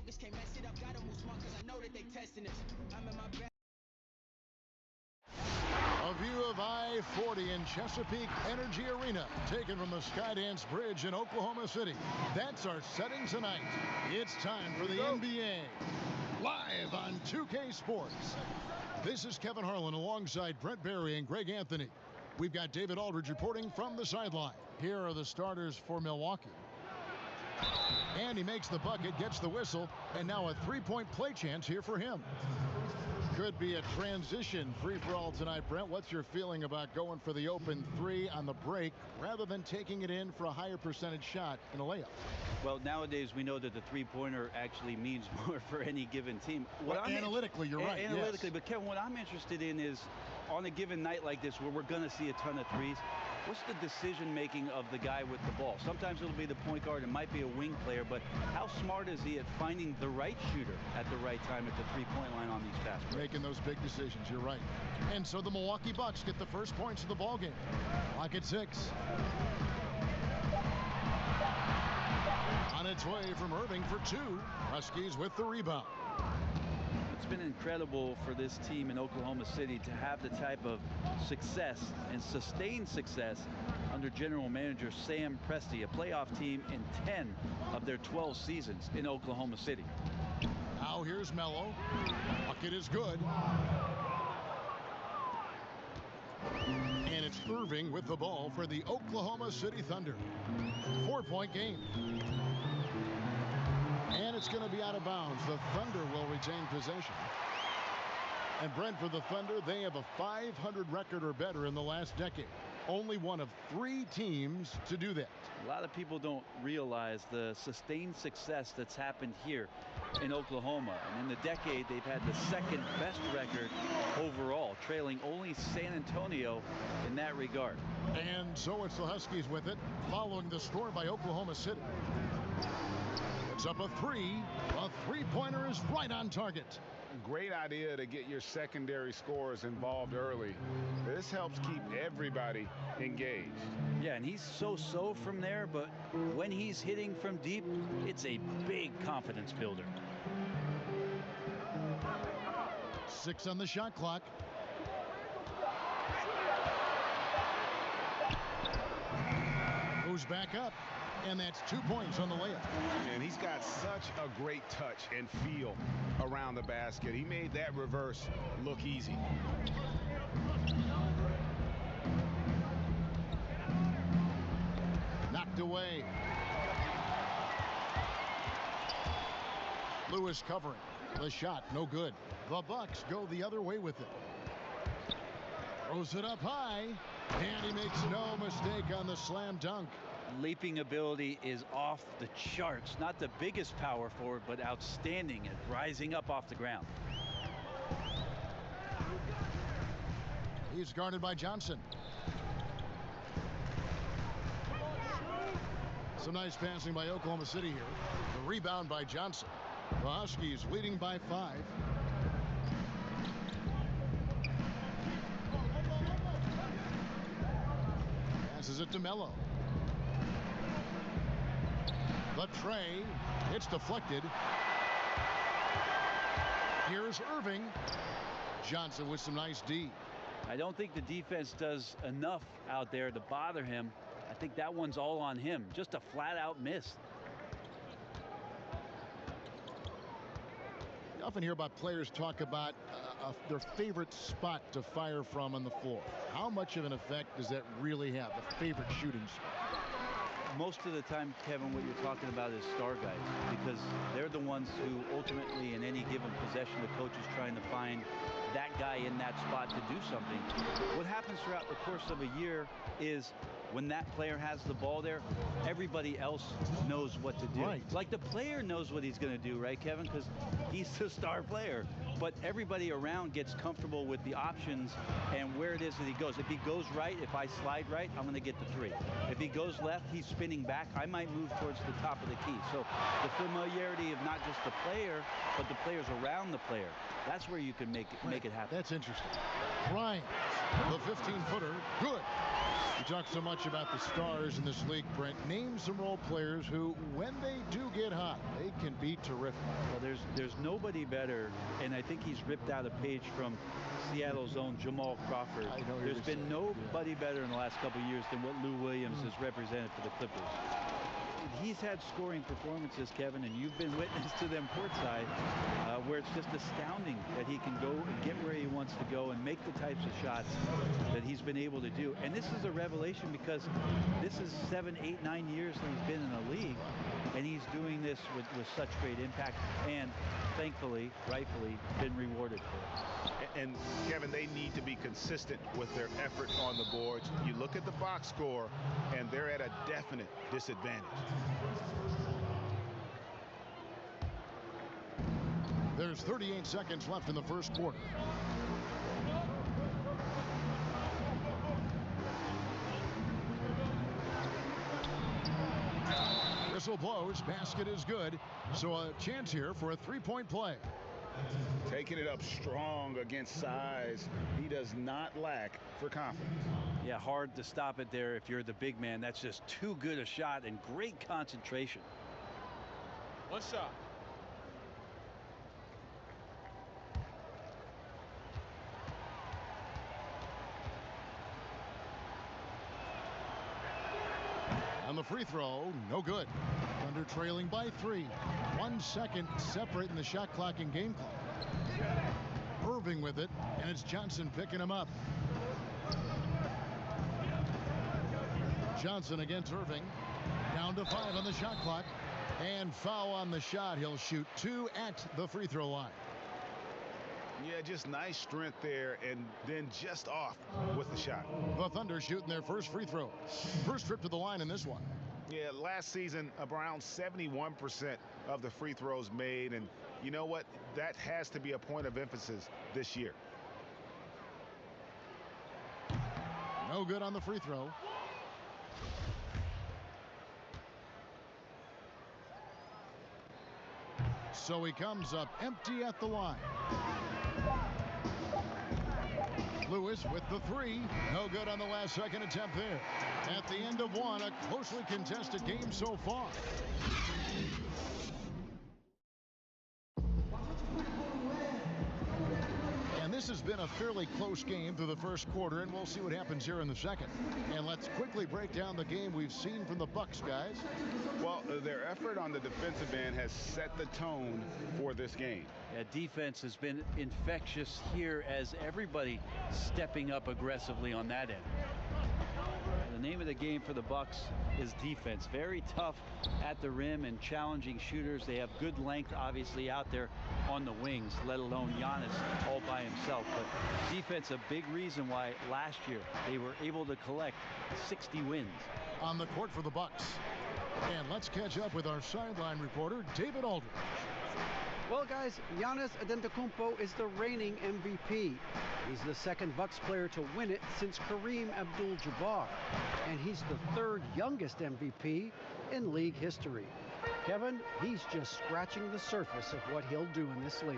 focus, can't mess it up. Gotta move smart, cause I know that they testing us. I'm in my best. A view of I-40 in Chesapeake Energy Arena, taken from the Skydance Bridge in Oklahoma City. That's our setting tonight. It's time for the NBA, live on 2K Sports. This is Kevin Harlan alongside Brent Barry and Greg Anthony. We've got David Aldridge reporting from the sideline. Here are the starters for Milwaukee. And he makes the bucket, gets the whistle, and now a three-point play chance here for him. Could be a transition free-for-all tonight, Brent. What's your feeling about going for the open three on the break rather than taking it in for a higher percentage shot in a layup? Well, nowadays we know that the three-pointer actually means more for any given team. Analytically, you're right. Analytically, yes. But Kevin, what I'm interested in is on a given night like this where we're going to see a ton of threes, what's the decision-making of the guy with the ball? Sometimes it'll be the point guard. It might be a wing player, but how smart is he at finding the right shooter at the right time at the three-point line on these fast breaks? Making those big decisions, you're right. And so the Milwaukee Bucks get the first points of the ball game. Clock at 6. On its way from Irving for 2. Huskies with the rebound. It's been incredible for this team in Oklahoma City to have the type of success and sustained success under general manager Sam Presti, a playoff team in 10 of their 12 seasons in Oklahoma City. Now here's Melo. Bucket is good. And it's Irving with the ball for the Oklahoma City Thunder. 4-point game. And it's going to be out of bounds. The Thunder will retain possession. And Brent, for the Thunder, they have a 500 record or better in the last decade. Only one of 3 teams to do that. A lot of people don't realize the sustained success that's happened here in Oklahoma. And in the decade, they've had the second best record overall, trailing only San Antonio in that regard. And so it's the Huskies with it, following the score by Oklahoma City. It's up a 3. A three-pointer is right on target. Great idea to get your secondary scorers involved early. This helps keep everybody engaged. Yeah, and he's so-so from there, but when he's hitting from deep, it's a big confidence builder. 6 on the shot clock. Moves back up. And that's 2 points on the layup. And he's got such a great touch and feel around the basket. He made that reverse look easy. Knocked away. Lewis covering. The shot, no good. The Bucks go the other way with it. Throws it up high. And he makes no mistake on the slam dunk. Leaping ability is off the charts. Not the biggest power forward, but outstanding at rising up off the ground. He's guarded by Johnson. Some nice passing by Oklahoma City here. The rebound by Johnson. The Huskies leading by 5. Passes it to Melo. The tray, it's deflected. Here's Irving. Johnson with some nice D. I don't think the defense does enough out there to bother him. I think that one's all on him. Just a flat-out miss. You often hear about players talk about their favorite spot to fire from on the floor. How much of an effect does that really have, the favorite shooting spot? Most of the time, Kevin, what you're talking about is star guys, because they're the ones who ultimately in any given possession the coach is trying to find that guy in that spot to do something. What happens throughout the course of a year is when that player has the ball there, everybody else knows what to do. Right. Like the player knows what he's going to do, right, Kevin? Because he's the star player. But everybody around gets comfortable with the options and where it is that he goes. If he goes right, if I slide right, I'm going to get the 3. If he goes left, he's spinning back. I might move towards the top of the key. So the familiarity of not just the player, but the players around the player. That's where you can make it happen. That's interesting. Bryant, the 15-footer, good. We talk so much about the stars in this league, Brent. Name some role players who, when they do get hot, they can be terrific. Well, there's nobody better, and I think he's ripped out a page from Seattle's own Jamal Crawford. There's been nobody better in the last couple of years than what Lou Williams has represented for the Clippers. He's had scoring performances, Kevin, and you've been witness to them courtside, where it's just astounding that he can go and get where he wants to go and make the types of shots that he's been able to do. And this is a revelation because this is 7, 8, 9 years that he's been in the league, and he's doing this with such great impact and, thankfully, rightfully, been rewarded for it. And, Kevin, they need to be consistent with their effort on the boards. You look at the box score, and they're at a definite disadvantage. There's 38 seconds left in the first quarter. Whistle blows, basket is good, so a chance here for a three-point play. Taking it up strong against size. He does not lack for confidence. Yeah, hard to stop it there if you're the big man. That's just too good a shot and great concentration. One shot. On the free throw, no good. Thunder trailing by 3. 1 second separating the shot clock and game clock. Irving with it, and it's Johnson picking him up. Johnson against Irving. Down to 5 on the shot clock. And foul on the shot. He'll shoot 2 at the free throw line. Yeah, just nice strength there, and then just off with the shot. The Thunder shooting their first free throw. First trip to the line in this one. Yeah, last season, around 71% of the free throws made, and you know what? That has to be a point of emphasis this year. No good on the free throw. So he comes up empty at the line. Lewis with the 3. No good on the last second attempt there. At the end of one, a closely contested game so far. And this has been a fairly close game through the first quarter, and we'll see what happens here in the second. And let's quickly break down the game we've seen from the Bucks, guys. Well, their effort on the defensive end has set the tone for this game. Yeah, defense has been infectious here as everybody stepping up aggressively on that end. The name of the game for the Bucks is defense. Very tough at the rim and challenging shooters. They have good length, obviously, out there on the wings, let alone Giannis all by himself. But defense, a big reason why last year they were able to collect 60 wins. On the court for the Bucks. And let's catch up with our sideline reporter, David Aldridge. Well, guys, Giannis Antetokounmpo is the reigning MVP. He's the second Bucks player to win it since Kareem Abdul-Jabbar. And he's the third youngest MVP in league history. Kevin, he's just scratching the surface of what he'll do in this league.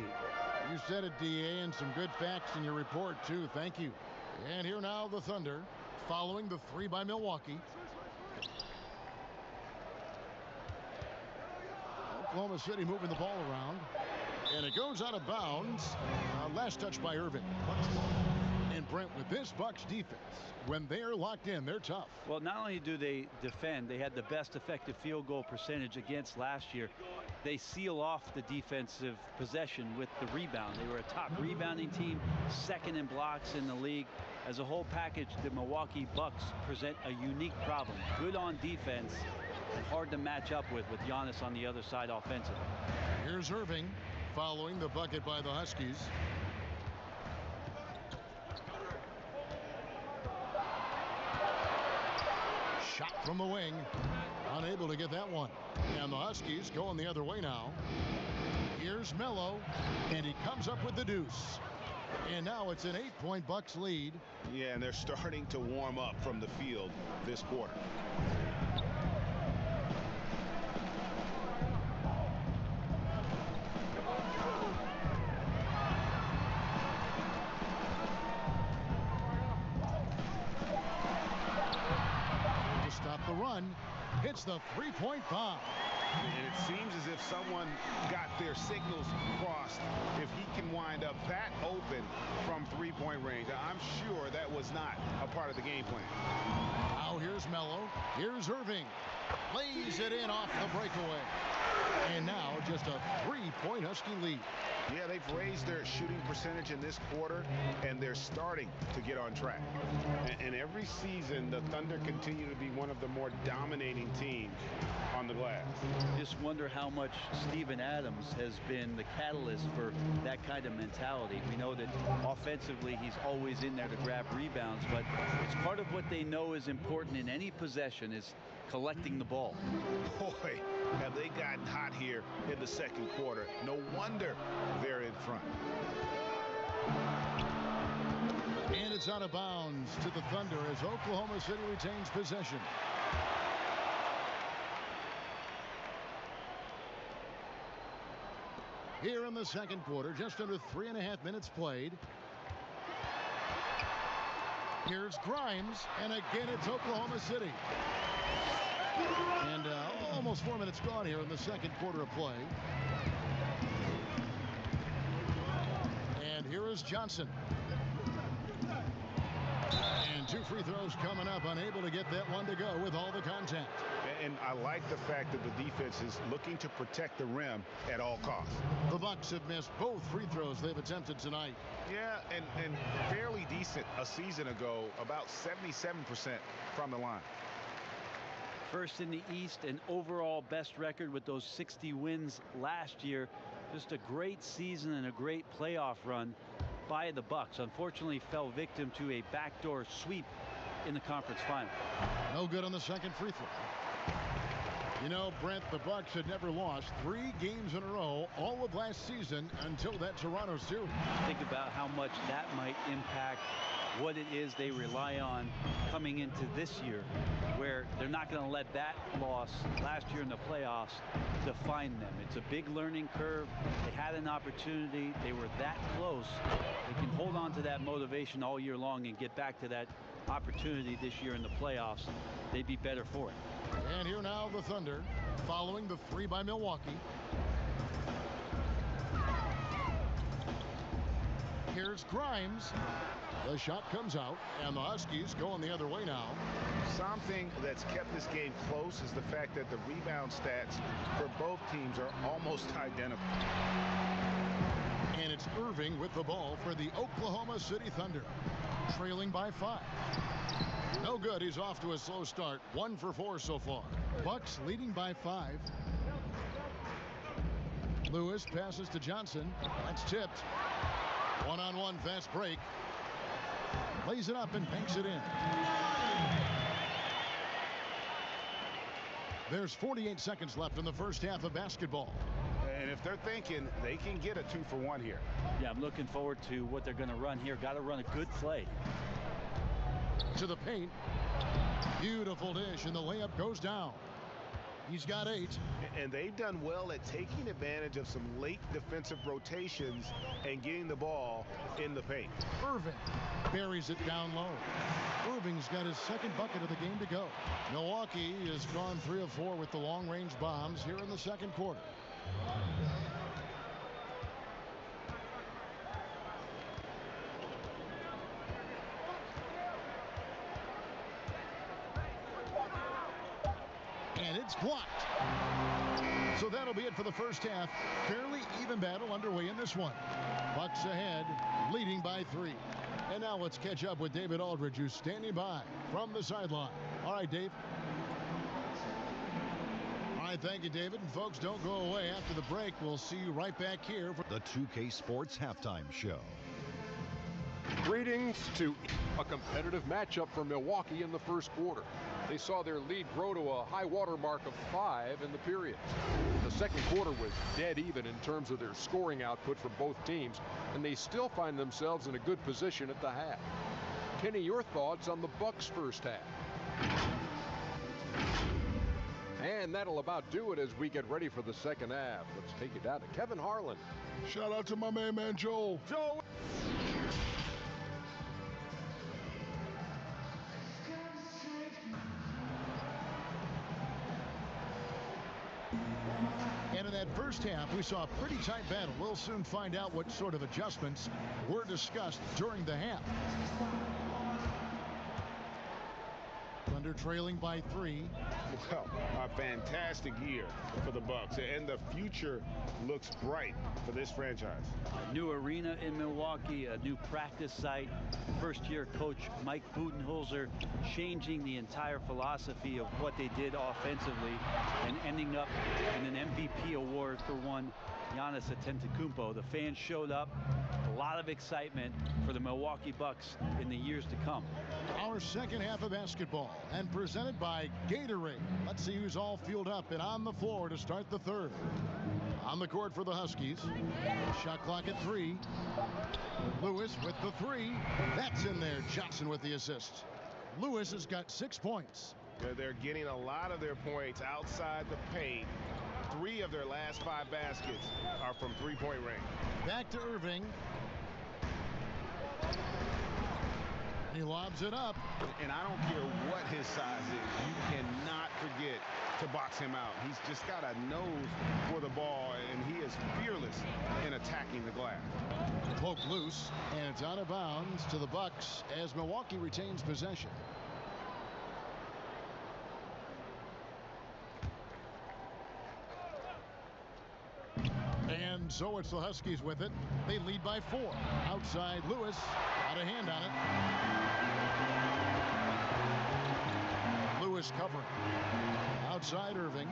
You said it, DA, and some good facts in your report, too. Thank you. And here now the Thunder, following the 3 by Milwaukee. Oklahoma City moving the ball around, and it goes out of bounds. Last touch by Irving. And Brent, with this Bucks defense, when they're locked in, they're tough. Well, not only do they defend, they had the best effective field goal percentage against last year. They seal off the defensive possession with the rebound. They were a top rebounding team, second in blocks in the league. As a whole package, the Milwaukee Bucks present a unique problem. Good on defense, and hard to match up with Giannis on the other side offensively. Here's Irving following the bucket by the Huskies. Shot from the wing. Unable to get that one. And the Huskies going the other way now. Here's Melo, and he comes up with the deuce. And now it's an 8-point Bucks lead. Yeah, and they're starting to warm up from the field this quarter. To stop the run, hits the 3-point bomb. And it seems as someone got their signals crossed if he can wind up that open from three-point range. I'm sure that was not a part of the game plan. Now here's Mello. Here's Irving. Lays it in off the breakaway. And now just a 3-point Husky lead. Yeah, they've raised their shooting percentage in this quarter, and they're starting to get on track. And every season, the Thunder continue to be one of the more dominating teams on the glass. Just wonder how much Steven Adams has been the catalyst for that kind of mentality. We know that offensively he's always in there to grab rebounds, but it's part of what they know is important in any possession is collecting the ball. Boy, have they gotten hot here in the second quarter. No wonder they're in front. And it's out of bounds to the Thunder as Oklahoma City retains possession. Here in the second quarter, just under 3.5 minutes played. Here's Grimes, and again it's Oklahoma City. And almost 4 minutes gone here in the second quarter of play. And here is Johnson. And 2 free throws coming up, unable to get that one to go with all the contact. And I like the fact that the defense is looking to protect the rim at all costs. The Bucks have missed both free throws they've attempted tonight. Yeah, and fairly decent a season ago, about 77% from the line. First in the East and overall best record with those 60 wins last year. Just a great season and a great playoff run by the Bucks. Unfortunately fell victim to a backdoor sweep in the conference final. No good on the second free throw. You know, Brent, the Bucks had never lost 3 games in a row all of last season until that Toronto series. Think about how much that might impact what it is they rely on coming into this year, where they're not going to let that loss last year in the playoffs define them. It's a big learning curve. They had an opportunity. They were that close. They can hold on to that motivation all year long and get back to that opportunity this year in the playoffs. They'd be better for it. And here now the Thunder following the 3 by Milwaukee. Here's Grimes. The shot comes out, and the Huskies going the other way now. Something that's kept this game close is the fact that the rebound stats for both teams are almost identical. And it's Irving with the ball for the Oklahoma City Thunder, trailing by 5. No good. He's off to a slow start. 1 for 4 so far. Bucks leading by 5. Lewis passes to Johnson. That's tipped. One-on-one fast break. Lays it up and banks it in. There's 48 seconds left in the first half of basketball. And if they're thinking they can get a 2-for-1 here. Yeah, I'm looking forward to what they're going to run here. Got to run a good play. To the paint. Beautiful dish, and the layup goes down. He's got 8. And they've done well at taking advantage of some late defensive rotations and getting the ball in the paint. Irving buries it down low. Irving's got his second bucket of the game to go. Milwaukee has gone 3 of 4 with the long-range bombs here in the second quarter. And it's blocked. So that'll be it for the first half. Fairly even battle underway in this one. Bucks ahead, leading by 3. And now let's catch up with David Aldridge, who's standing by from the sideline. All right, Dave. All right, thank you, David. And folks, don't go away. After the break, we'll see you right back here for the 2K Sports Halftime Show. Greetings to a competitive matchup for Milwaukee in the first quarter. They saw their lead grow to a high water mark of 5 in the period. The second quarter was dead even in terms of their scoring output for both teams, and they still find themselves in a good position at the half. Kenny, your thoughts on the Bucks' first half? And that'll about do it as we get ready for the second half. Let's take it down to Kevin Harlan. Shout out to my main man, Joel. Joel! And And in that first half, we saw a pretty tight battle. We'll soon find out what sort of adjustments were discussed during the half. Thunder trailing by 3. Well, a fantastic year for the Bucks, and the future looks bright for this franchise. A new arena in Milwaukee, a new practice site. First-year coach Mike Budenholzer changing the entire philosophy of what they did offensively and ending up in an MVP award for one Giannis Antetokounmpo. The fans showed up. A lot of excitement for the Milwaukee Bucks in the years to come. Our second half of basketball, and presented by Gatorade. Let's see who's all fueled up and on the floor to start the third. On the court for the Huskies. Shot clock at 3. Lewis with the 3. That's in there. Johnson with the assist. Lewis has got 6 points. They're getting a lot of their points outside the paint. 3 of their last 5 baskets are from three-point range. Back to Irving. He lobs it up. And I don't care what his size is. You cannot forget to box him out. He's just got a nose for the ball, and he is fearless in attacking the glass. Poke loose, and it's out of bounds to the Bucks as Milwaukee retains possession. And so it's the Huskies with it. They lead by 4. Outside Lewis. Got a hand on it. Lewis covering. Outside Irving.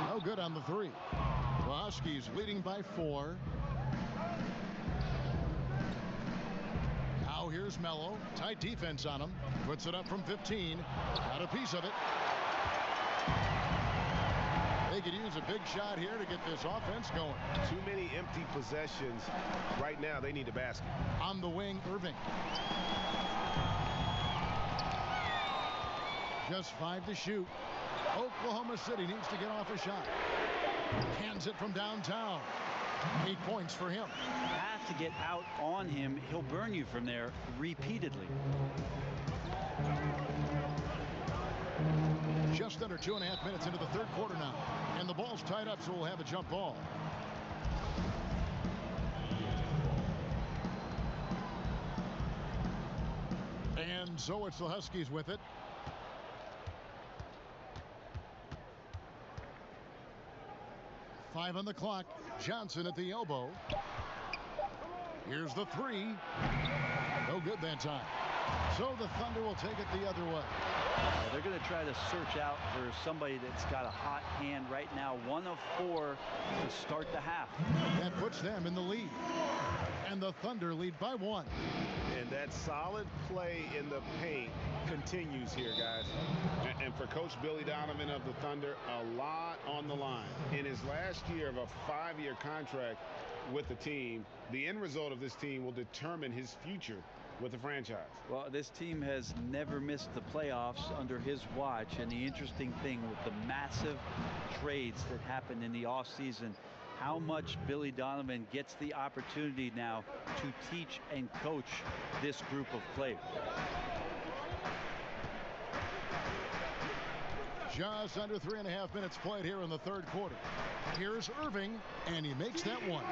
No good on the 3. The Huskies leading by 4. Now here's Mello. Tight defense on him. Puts it up from 15. Got a piece of it. They could use a big shot here to get this offense going. Too many empty possessions. Right now, they need a basket. On the wing, Irving. Just 5 to shoot. Oklahoma City needs to get off a shot. Hands it from downtown. 8 points for him. You have to get out on him. He'll burn you from there repeatedly. Just under 2.5 minutes into the third quarter now. And the ball's tied up, so we'll have a jump ball. And so it's the Huskies with it. Five on the clock. Johnson at the elbow. Here's the 3. No good that time. So the Thunder will take it the other way. They're going to try to search out for somebody that's got a hot hand right now. 1 of 4 to start the half. That puts them in the lead. And the Thunder lead by 1. And that solid play in the paint continues here, guys. And for Coach Billy Donovan of the Thunder, a lot on the line. In his last year of a 5-year contract with the team, the end result of this team will determine his future with the franchise. Well, this team has never missed the playoffs under his watch, and the interesting thing with the massive trades that happened in the offseason, how much Billy Donovan gets the opportunity now to teach and coach this group of players. Just under 3.5 minutes played here in the third quarter. Here's Irving, and he makes that one.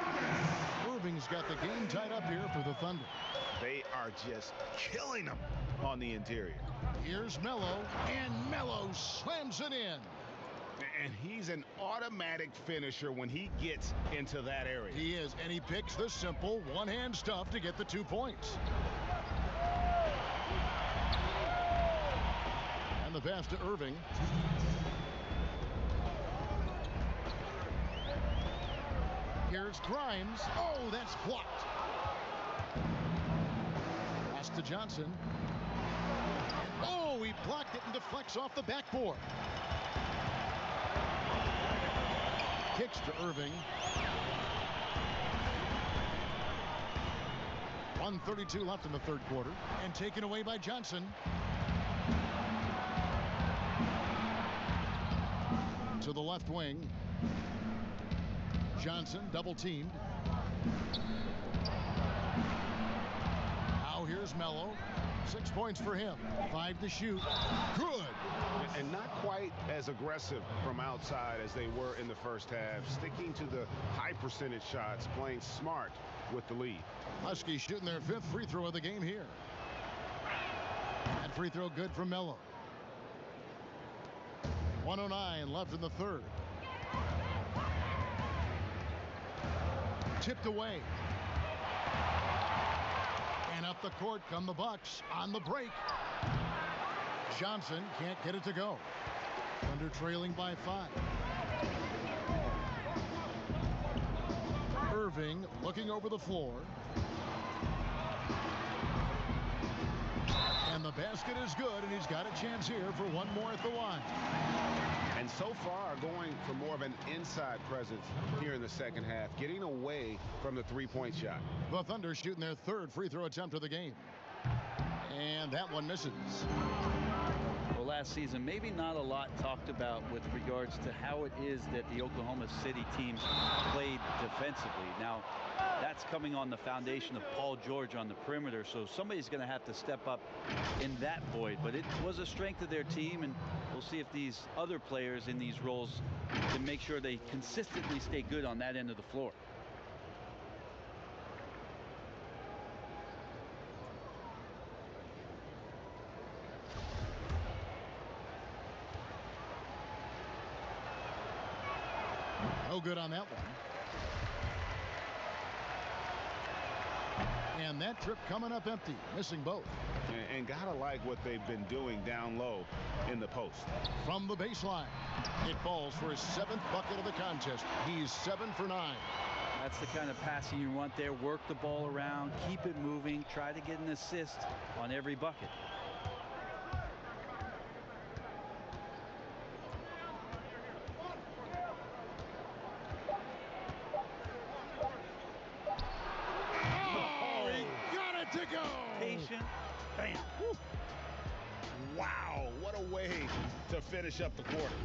Irving's got the game tied up here for the Thunder. They are just killing them on the interior. Here's Mello, and Mello slams it in. And he's an automatic finisher when he gets into that area. He is, and he picks the simple one-hand stuff to get the 2 points. And the pass to Irving. Here's Grimes. Oh, that's blocked. Pass to Johnson. Oh, he blocked it and deflects off the backboard. Kicks to Irving. 1:32 left in the third quarter, and taken away by Johnson. To the left wing. Johnson double teamed. Now here's Mello. 6 points for him. 5 to shoot. Good. And not quite as aggressive from outside as they were in the first half, sticking to the high percentage shots, playing smart with the lead. Huskies shooting their 5th free throw of the game here. That free throw good from Mello. 1:09 left in the third. Tipped away. And up the court come the Bucks on the break. Johnson can't get it to go. Thunder trailing by 5. Irving looking over the floor. And the basket is good, and he's got a chance here for one more at the line. And so far going for more of an inside presence here in the second half, getting away from the three-point shot. The Thunder shooting their 3rd free throw attempt of the game. And that one misses. Well, last season, maybe not a lot talked about with regards to how it is that the Oklahoma City teams played defensively. Now, that's coming on the foundation of Paul George on the perimeter, so somebody's going to have to step up in that void. But it was a strength of their team, and we'll see if these other players in these roles can make sure they consistently stay good on that end of the floor. No good on that one. And that trip coming up empty, missing both. And gotta like what they've been doing down low in the post. From the baseline, it falls for his 7th bucket of the contest. He's 7 for 9. That's the kind of passing you want there. Work the ball around, keep it moving, try to get an assist on every bucket. To go. Patient. Bam. Woo. Wow, what a way to finish up the quarter.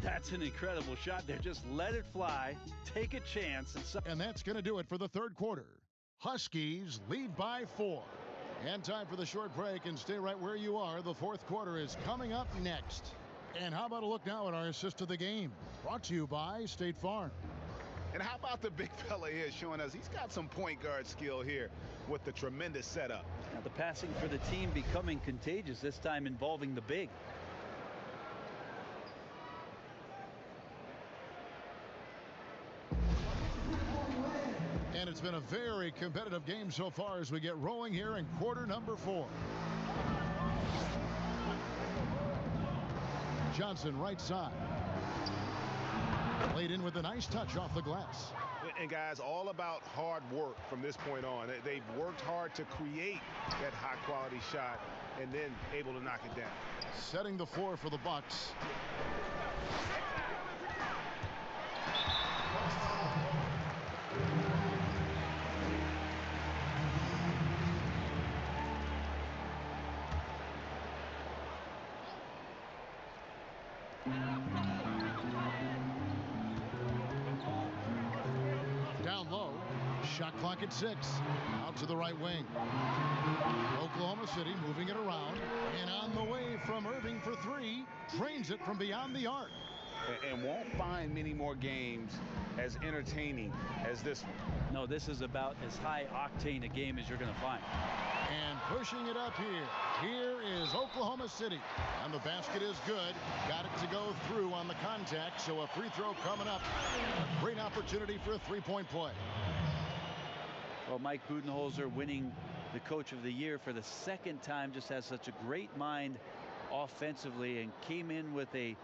That's an incredible shot there. Just let it fly, take a chance. And that's going to do it for the 3rd quarter. Huskies lead by 4. And time for the short break, and stay right where you are. The 4th quarter is coming up next. And how about a look now at our assist of the game? Brought to you by State Farm. And how about the big fella here showing us he's got some point guard skill here with the tremendous setup. Now the passing for the team becoming contagious, this time involving the big. And it's been a very competitive game so far as we get rolling here in quarter number 4. Johnson right side. Played in with a nice touch off the glass. And guys, all about hard work from this point on. They've worked hard to create that high quality shot and then able to knock it down. Setting the floor for the Bucks. Down low, shot clock at 6. Out to the right wing. Oklahoma City moving it around, and on the way from Irving for 3, drains it from beyond the arc. And won't find many more games as entertaining as this one. No, this is about as high octane a game as you're going to find. And pushing it up here. Here is Oklahoma City. And the basket is good. Got it to go through on the contact, so a free throw coming up. A great opportunity for a three-point play. Well, Mike Budenholzer winning the Coach of the Year for the 2nd time, just has such a great mind offensively and came in with a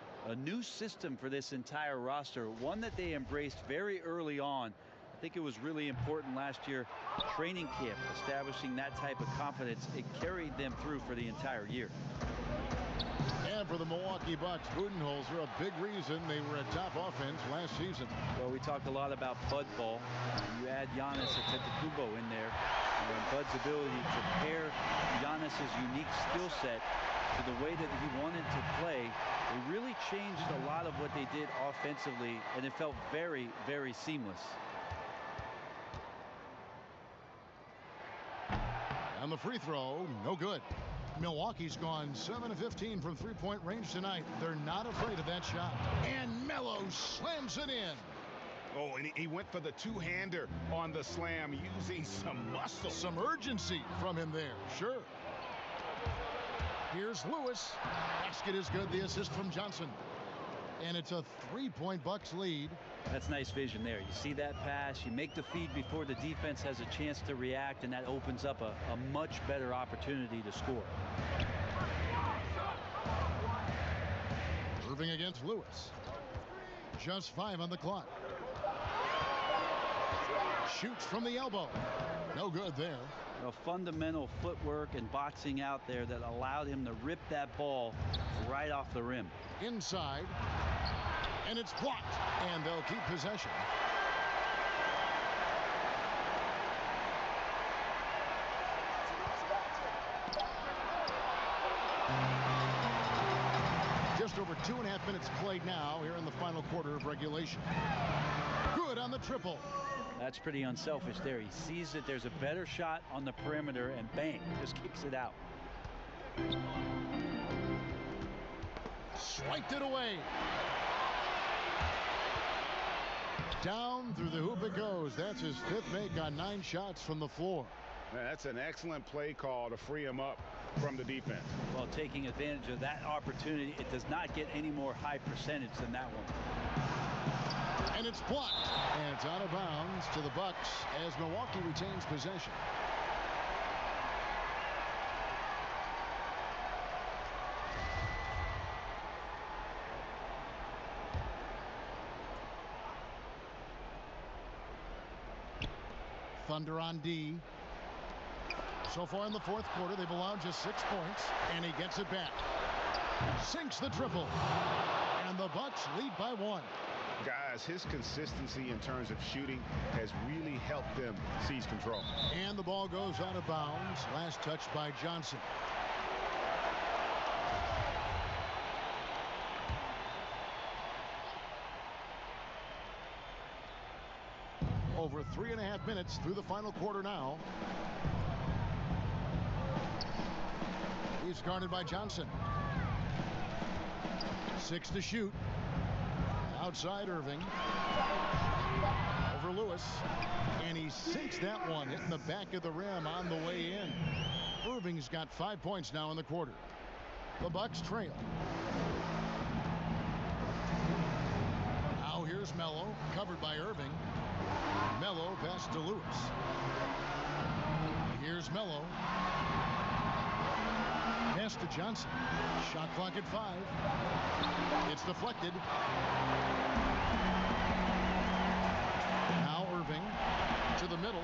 new system for this entire roster, one that they embraced very early on. I think it was really important last year, training camp, establishing that type of confidence. It carried them through for the entire year. And for the Milwaukee Bucks, Budenholzer, a big reason they were a top offense last season. Well, we talked a lot about Bud ball. You add Giannis Antetokounmpo in there, and Bud's ability to pair Giannis's unique skill set to the way that he wanted to play. It really changed a lot of what they did offensively, and it felt very, very seamless. And the free throw, no good. Milwaukee's gone 7 of 15 from three-point range tonight. They're not afraid of that shot. And Melo slams it in. Oh, and he went for the two-hander on the slam, using some muscle. Some urgency from him there, sure. Here's Lewis. Basket is good. The assist from Johnson. And it's a 3-point Bucks lead. That's nice vision there. You see that pass, you make the feed before the defense has a chance to react, and that opens up a much better opportunity to score. Irving against Lewis. Just 5 on the clock. Shoots from the elbow. No good there. Fundamental footwork and boxing out there that allowed him to rip that ball right off the rim. Inside. And it's blocked. And they'll keep possession. Just over 2.5 minutes played now here in the final quarter of regulation. Good on the triple. That's pretty unselfish there. He sees that there's a better shot on the perimeter and bang, just kicks it out. Swiped it away. Down through the hoop it goes. That's his 5th make on 9 shots from the floor. That's an excellent play call to free him up from the defense. Well, taking advantage of that opportunity, it does not get any more high percentage than that one. And it's blocked. And it's out of bounds to the Bucks as Milwaukee retains possession. Thunder on D. So far in the 4th quarter, they've allowed just 6 points, and he gets it back. Sinks the triple. And the Bucks lead by 1. Guys, his consistency in terms of shooting has really helped them seize control. And the ball goes out of bounds. Last touch by Johnson. Over 3.5 minutes through the final quarter now. He's guarded by Johnson. 6 to shoot. Outside Irving. Over Lewis. And he sinks that one, hitting the back of the rim on the way in. Irving's got 5 points now in the quarter. The Bucks trail. Now here's Melo, covered by Irving. Melo pass to Lewis. Here's Melo. Pass to Johnson. Shot clock at 5. It's deflected. Now Irving to the middle.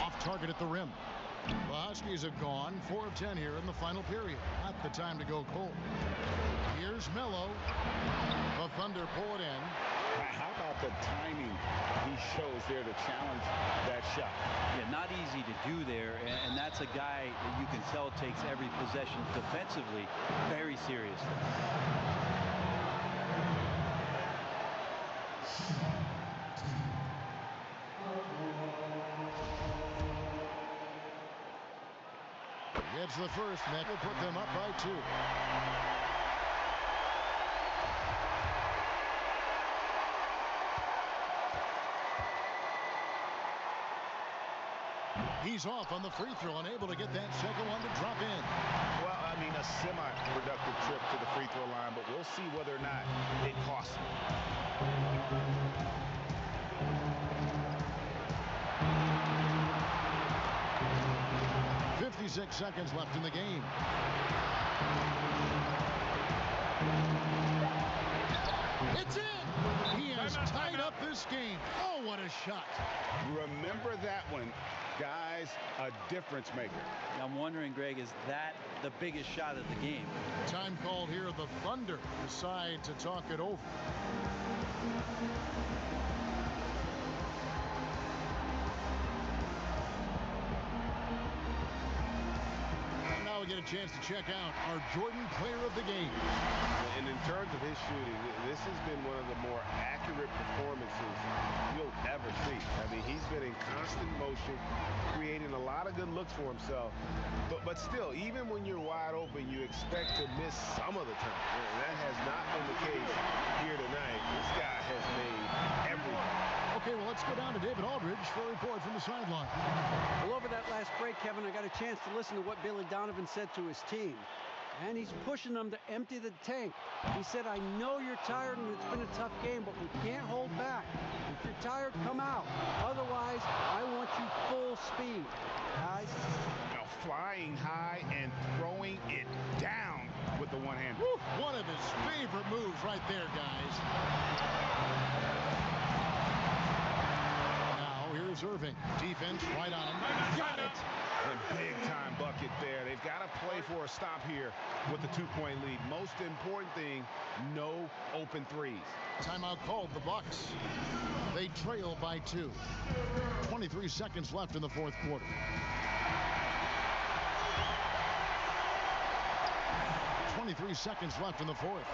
Off target at the rim. The Huskies have gone 4 of 10 here in the final period. Not the time to go cold. Here's Melo. The Thunder pull it in. How about the timing he shows there to challenge that shot? Yeah, not easy to do there, and that's a guy that you can tell takes every possession defensively very seriously. Gets the first, and that will put them up by 2. He's off on the free throw, unable to get that second one to drop in. Well, I mean, a semi-productive trip to the free throw line, but we'll see whether or not it costs him. 56 seconds left in the game. It's in! He has tied up this game. Oh, what a shot. Remember that one. Guys, a difference maker. I'm wondering, Greg, is that the biggest shot of the game? Time called here. The Thunder decide to talk it over. Now we get a chance to check out our Jordan Player of the Game. And in terms of his shooting, this has been one of the more accurate performances you'll ever see. I mean, he's been in constant motion, creating a lot of of good looks for himself. But still, even when you're wide open, you expect to miss some of the time. And that has not been the case here tonight. This guy has made everything. Okay, well, let's go down to David Aldridge for a report from the sideline. Well, over that last break, Kevin, I got a chance to listen to what Billy Donovan said to his team. And he's pushing them to empty the tank. He said, I know you're tired and it's been a tough game, but we can't hold back. If you're tired, come out. Otherwise, I want you full speed. Guys. Now flying high and throwing it down with the one hand. One of his favorite moves right there, guys. Now here's Irving. Defense right on him. Got it. And big-time bucket there. They've got to play for a stop here with the 2-point lead. Most important thing, no open threes. Timeout called, the Bucks. They trail by 2. 23 seconds left in the fourth quarter. .23 seconds left in the fourth.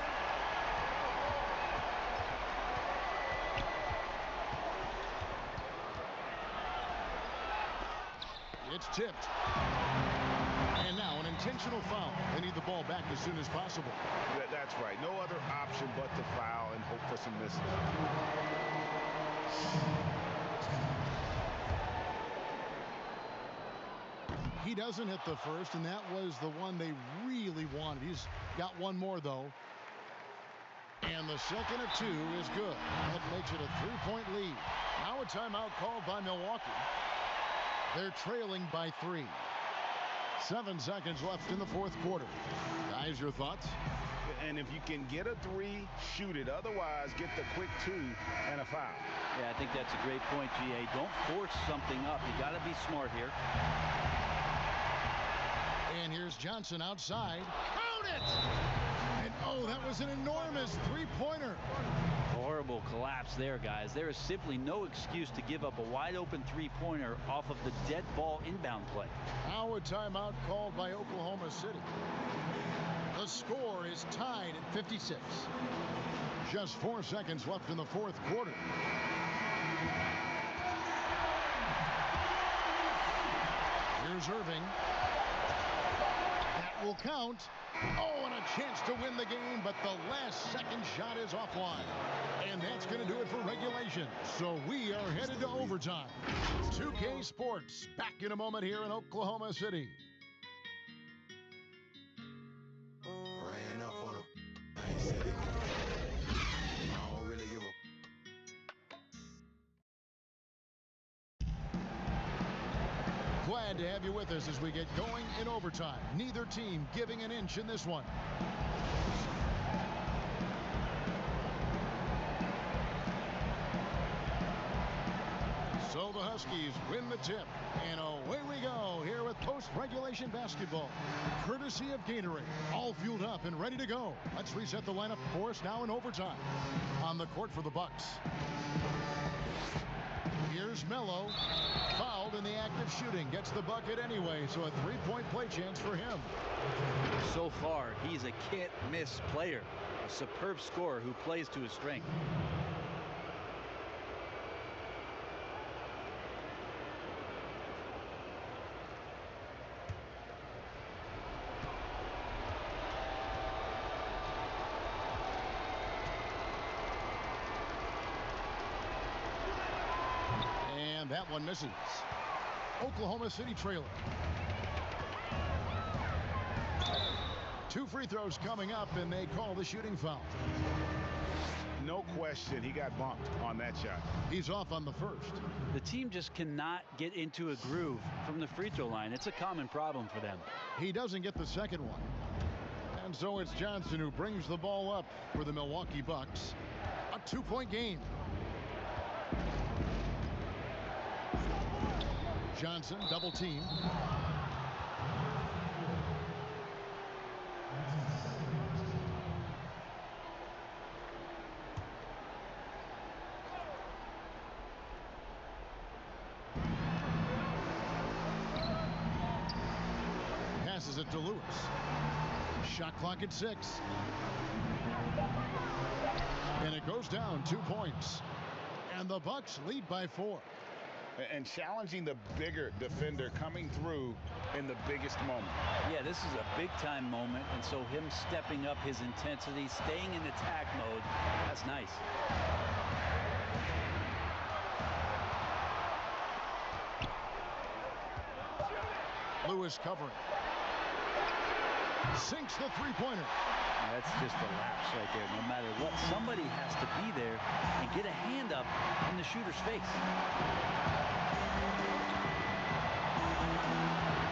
It's tipped. And now an intentional foul. They need the ball back as soon as possible. That's right. No other option but to foul and hope for some misses. He doesn't hit the first, and that was the one they really wanted. He's got one more, though. And the second of 2 is good. That makes it a 3-point lead. Now a timeout called by Milwaukee. They're trailing by 3. 7 seconds left in the fourth quarter. Guys, your thoughts? And if you can get a 3, shoot it. Otherwise, get the quick 2 and a foul. Yeah, I think that's a great point, GA. Don't force something up. You got to be smart here. And here's Johnson outside. Count it! And oh, that was an enormous 3-pointer. Horrible collapse there, guys. There is simply no excuse to give up a wide-open 3-pointer off of the dead ball inbound play. Now a timeout called by Oklahoma City. The score is tied at 56. Just 4 seconds left in the fourth quarter. Here's Irving. That will count. Oh, and a chance to win the game, but the last-second shot is offline. And that's going to do it for regulation. So we are headed to overtime. 2K Sports back in a moment here in Oklahoma City. Ran up on him. I ain't said it. I don't really give a. Glad to have you with us as we get going in overtime. Neither team giving an inch in this one. So the Huskies win the tip. And away we go here with post-regulation basketball. Courtesy of Gatorade. All fueled up and ready to go. Let's reset the lineup for us now in overtime. On the court for the Bucks. Here's Melo. Fouled in the act of shooting. Gets the bucket anyway, so a 3-point play chance for him. So far, he's a can't-miss player. A superb scorer who plays to his strength. And that one misses. Oklahoma City trailer. 2 free throws coming up, and they call the shooting foul. No question, he got bumped on that shot. He's off on the first. The team just cannot get into a groove from the free throw line. It's a common problem for them. He doesn't get the second one. And so it's Johnson who brings the ball up for the Milwaukee Bucks. A 2-point game. Johnson, double team. Passes it to Lewis. Shot clock at 6. And it goes down 2 points. And the Bucks lead by 4. and challenging the bigger defender coming through in the biggest moment. Yeah, this is a big-time moment, and so him stepping up his intensity, staying in attack mode, that's nice. Lewis covering. Sinks the three-pointer. That's just a lapse right there. No matter what, somebody has to be there and get a hand up in the shooter's face.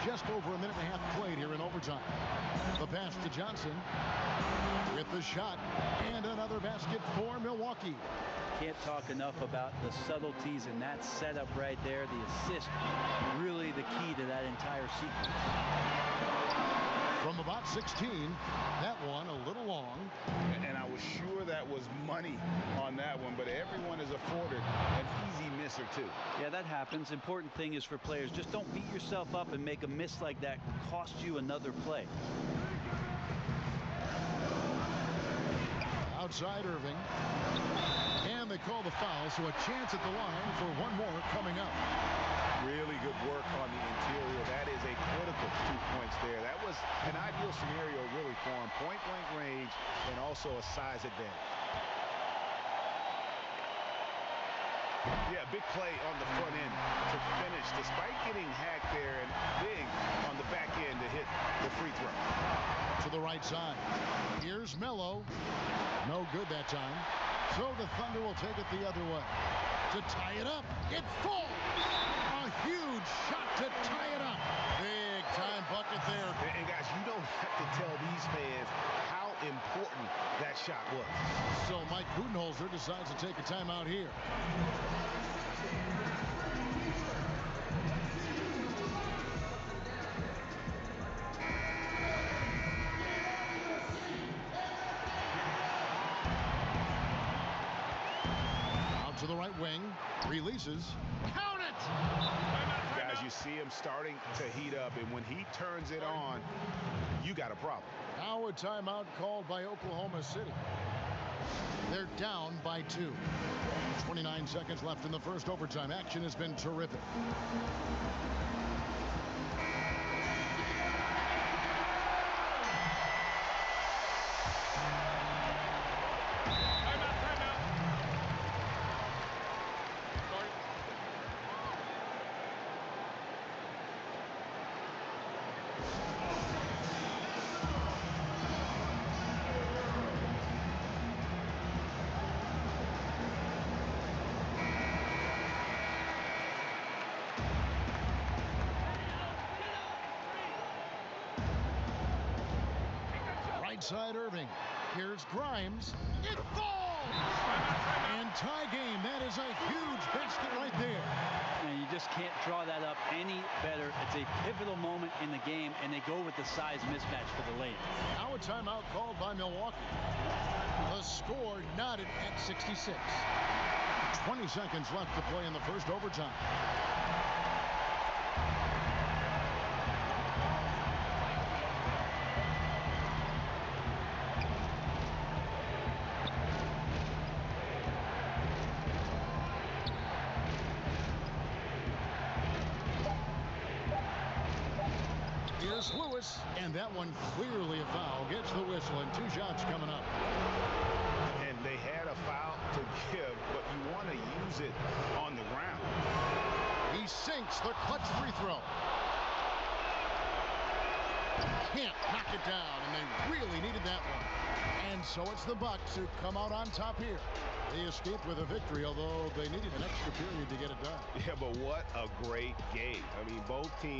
Just over a minute and a half played here in overtime. The pass to Johnson with the shot and another basket for Milwaukee. Can't talk enough about the subtleties in that setup right there. The assist, really the key to that entire sequence. From about 16, that one a little long. And I was sure that was money on that one, but everyone is afforded an easy miss or two. Yeah, that happens. Important thing is for players, just don't beat yourself up and make a miss like that cost you another play. Outside Irving. And they call the foul, so a chance at the line for one more coming up. Really good work on the interior. That is a critical 2 points there. That was an ideal scenario really for him. Point blank range and also a size advantage. Yeah, big play on the front end to finish despite getting hacked there, and big on the back end to hit the free throw. To the right side. Here's Melo. No good that time. So the Thunder will take it the other way. To tie it up. It falls. A huge shot to tie it up. Big time bucket there. And guys, you don't have to tell these fans how important that shot was. So Mike Budenholzer decides to take a timeout here. To the right wing, releases, count it! Guys, you see him starting to heat up, and when he turns it on, you got a problem. Now a timeout called by Oklahoma City. They're down by 2. 29 seconds left in the first overtime. Action has been terrific. Side Irving. Here's Grimes. It falls! And tie game. That is a huge basket right there. And you just can't draw that up any better. It's a pivotal moment in the game, and they go with the size mismatch for the lane. Now a timeout called by Milwaukee. The score knotted at 66. 20 seconds left to play in the first overtime. Lewis, and that one clearly a foul. Gets the whistle, and 2 shots coming up. And they had a foul to give, but you want to use it on the ground. He sinks the clutch free throw. Can't knock it down, and they really needed that one. And so it's the Bucks who come out on top here. They escaped with a victory, although they needed an extra period to get it done. Yeah, but what a great game. I mean, both teams